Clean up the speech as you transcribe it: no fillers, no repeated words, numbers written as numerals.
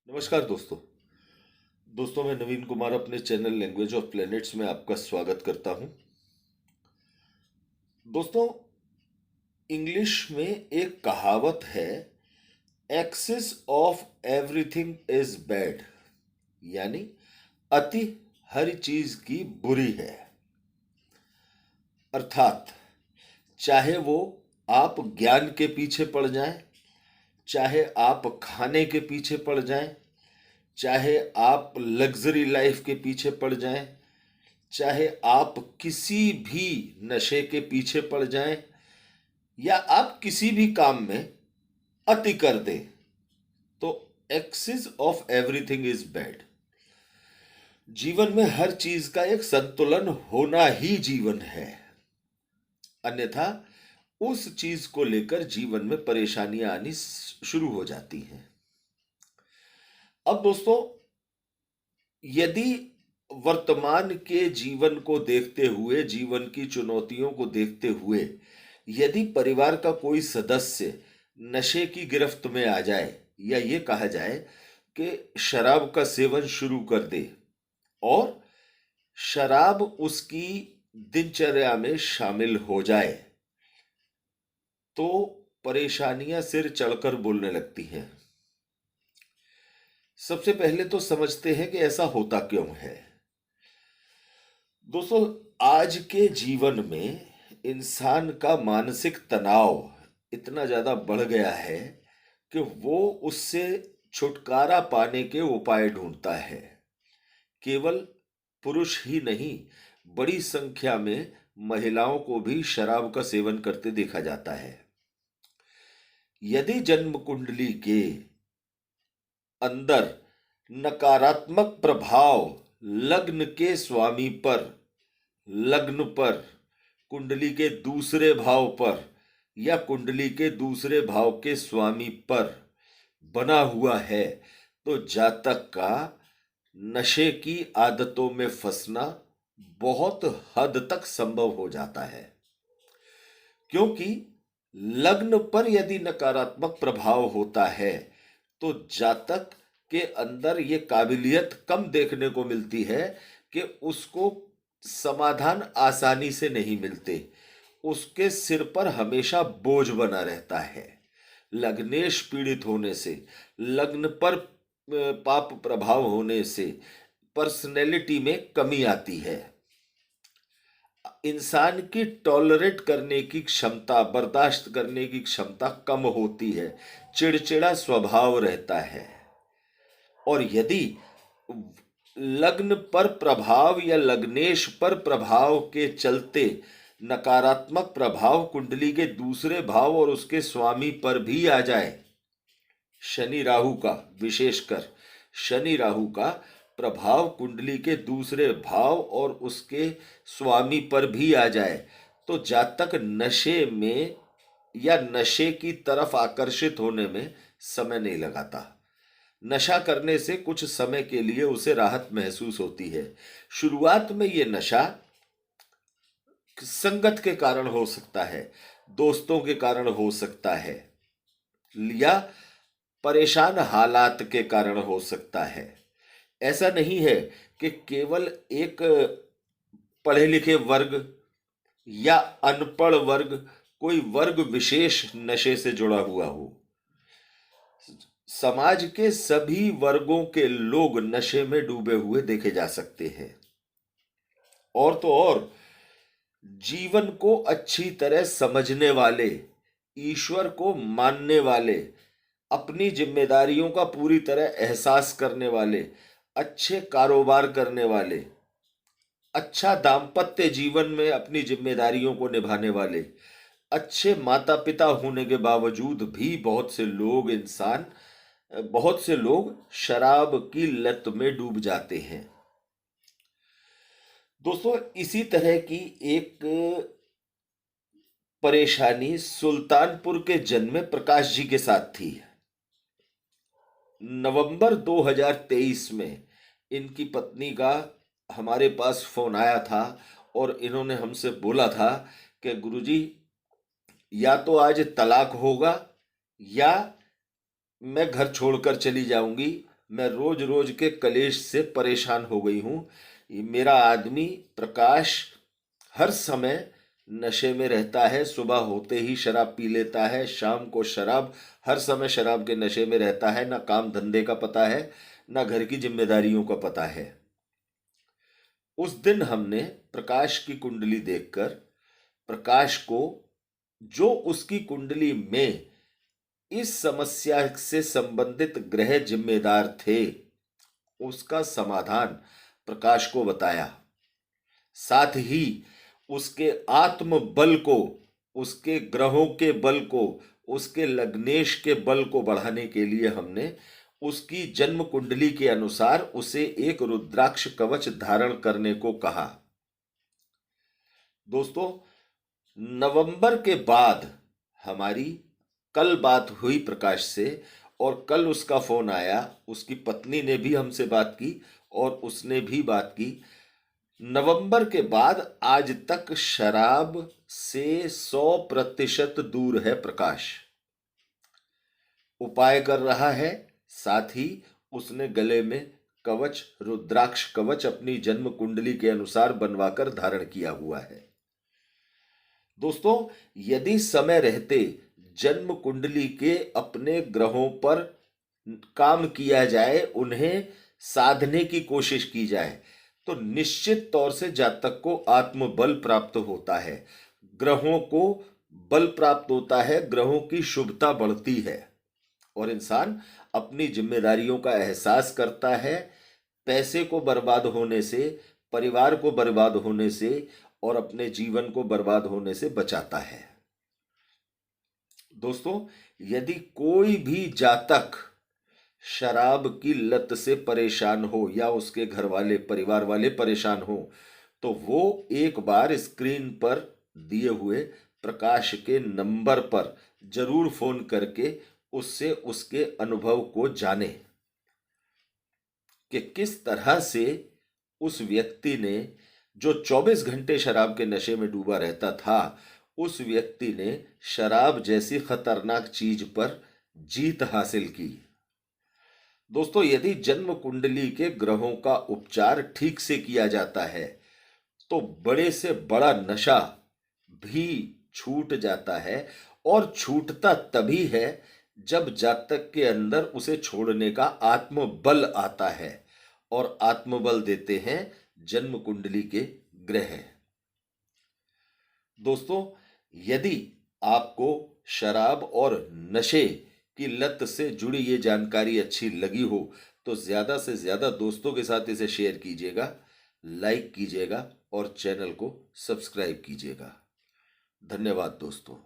नमस्कार दोस्तों। मैं नवीन कुमार अपने चैनल लैंग्वेज ऑफ प्लैनेट्स में आपका स्वागत करता हूं। दोस्तों, इंग्लिश में एक कहावत है, excess of everything is bad, यानी अति हर चीज की बुरी है। अर्थात चाहे वो आप ज्ञान के पीछे पड़ जाएं, चाहे आप खाने के पीछे पड़ जाएं, चाहे आप लग्जरी लाइफ के पीछे पड़ जाएं, चाहे आप किसी भी नशे के पीछे पड़ जाएं, या आप किसी भी काम में अति कर दें, तो excess of everything is bad. जीवन में हर चीज का एक संतुलन होना ही जीवन है, अन्यथा उस चीज को लेकर जीवन में परेशानियां आनी शुरू हो जाती हैं। अब दोस्तों, यदि वर्तमान के जीवन को देखते हुए, जीवन की चुनौतियों को देखते हुए, यदि परिवार का कोई सदस्य नशे की गिरफ्त में आ जाए, या ये कहा जाए कि शराब का सेवन शुरू कर दे और शराब उसकी दिनचर्या में शामिल हो जाए, तो परेशानियां सिर चढ़कर बोलने लगती हैं। सबसे पहले तो समझते हैं कि ऐसा होता क्यों है। दोस्तों, आज के जीवन में इंसान का मानसिक तनाव इतना ज्यादा बढ़ गया है कि वो उससे छुटकारा पाने के उपाय ढूंढता है। केवल पुरुष ही नहीं, बड़ी संख्या में महिलाओं को भी शराब का सेवन करते देखा जाता है। यदि जन्म कुंडली के अंदर नकारात्मक प्रभाव लग्न के स्वामी पर, लग्न पर, कुंडली के दूसरे भाव पर, या कुंडली के दूसरे भाव के स्वामी पर बना हुआ है, तो जातक का नशे की आदतों में फंसना बहुत हद तक संभव हो जाता है। क्योंकि लग्न पर यदि नकारात्मक प्रभाव होता है, तो जातक के अंदर ये काबिलियत कम देखने को मिलती है कि उसको समाधान आसानी से नहीं मिलते। उसके सिर पर हमेशा बोझ बना रहता है। लग्नेश पीड़ित होने से, लग्न पर पाप प्रभाव होने से पर्सनैलिटी में कमी आती है। इंसान की टॉलरेट करने की क्षमता, बर्दाश्त करने की क्षमता कम होती है, चिड़चिड़ा स्वभाव रहता है। और यदि लग्न पर प्रभाव या लग्नेश पर प्रभाव के चलते नकारात्मक प्रभाव कुंडली के दूसरे भाव और उसके स्वामी पर भी आ जाए, शनि राहु का, विशेषकर शनि राहु का प्रभाव कुंडली के दूसरे भाव और उसके स्वामी पर भी आ जाए, तो जातक नशे में या नशे की तरफ आकर्षित होने में समय नहीं लगाता। नशा करने से कुछ समय के लिए उसे राहत महसूस होती है। शुरुआत में ये नशा संगत के कारण हो सकता है, दोस्तों के कारण हो सकता है, या परेशान हालात के कारण हो सकता है। ऐसा नहीं है कि केवल एक पढ़े लिखे वर्ग या अनपढ़ वर्ग, कोई वर्ग विशेष नशे से जुड़ा हुआ हो। समाज के सभी वर्गों के लोग नशे में डूबे हुए देखे जा सकते हैं। और तो और, जीवन को अच्छी तरह समझने वाले, ईश्वर को मानने वाले, अपनी जिम्मेदारियों का पूरी तरह एहसास करने वाले, अच्छे कारोबार करने वाले, अच्छा दाम्पत्य जीवन में अपनी जिम्मेदारियों को निभाने वाले, अच्छे माता पिता होने के बावजूद भी बहुत से लोग शराब की लत में डूब जाते हैं। दोस्तों, इसी तरह की एक परेशानी सुल्तानपुर के जन्मे प्रकाश जी के साथ थी। नवंबर 2023 में इनकी पत्नी का हमारे पास फोन आया था और इन्होंने हमसे बोला था कि गुरुजी, या तो आज तलाक होगा या मैं घर छोड़कर चली जाऊंगी मैं रोज रोज के कलेश से परेशान हो गई हूँ। मेरा आदमी प्रकाश हर समय नशे में रहता है, सुबह होते ही शराब पी लेता है, शाम को शराब, हर समय शराब के नशे में रहता है। ना काम धंधे का पता है, ना घर की जिम्मेदारियों का पता है। उस दिन हमने प्रकाश की कुंडली देखकर प्रकाश को, जो उसकी कुंडली में इस समस्या से संबंधित ग्रह जिम्मेदार थे, उसका समाधान प्रकाश को बताया। साथ ही उसके आत्म बल को, उसके ग्रहों के बल को, उसके लग्नेश के बल को बढ़ाने के लिए हमने उसकी जन्म कुंडली के अनुसार उसे एक रुद्राक्ष कवच धारण करने को कहा। दोस्तों, नवंबर के बाद हमारी कल बात हुई प्रकाश से, और कल उसका फोन आया। उसकी पत्नी ने भी हमसे बात की और उसने भी बात की। नवंबर के बाद आज तक शराब से 100% दूर है प्रकाश। उपाय कर रहा है, साथ ही उसने गले में कवच, रुद्राक्ष कवच अपनी जन्म कुंडली के अनुसार बनवाकर धारण किया हुआ है। दोस्तों, यदि समय रहते जन्म कुंडली के अपने ग्रहों पर काम किया जाए, उन्हें साधने की कोशिश की जाए, तो निश्चित तौर से जातक को आत्मबल प्राप्त होता है, ग्रहों को बल प्राप्त होता है, ग्रहों की शुभता बढ़ती है और इंसान अपनी जिम्मेदारियों का एहसास करता है। पैसे को बर्बाद होने से, परिवार को बर्बाद होने से और अपने जीवन को बर्बाद होने से बचाता है। दोस्तों, यदि कोई भी जातक शराब की लत से परेशान हो या उसके घर वाले, परिवार वाले परेशान हो, तो वो एक बार स्क्रीन पर दिए हुए प्रकाश के नंबर पर जरूर फोन करके उससे उसके अनुभव को जाने कि किस तरह से उस व्यक्ति ने, जो 24 घंटे शराब के नशे में डूबा रहता था, उस व्यक्ति ने शराब जैसी खतरनाक चीज पर जीत हासिल की। दोस्तों, यदि जन्म कुंडली के ग्रहों का उपचार ठीक से किया जाता है तो बड़े से बड़ा नशा भी छूट जाता है, और छूटता तभी है जब जातक के अंदर उसे छोड़ने का आत्मबल आता है, और आत्मबल देते हैं जन्म कुंडली के ग्रह। दोस्तों, यदि आपको शराब और नशे की लत से जुड़ी ये जानकारी अच्छी लगी हो तो ज़्यादा से ज़्यादा दोस्तों के साथ इसे शेयर कीजिएगा, लाइक कीजिएगा और चैनल को सब्सक्राइब कीजिएगा। धन्यवाद दोस्तों।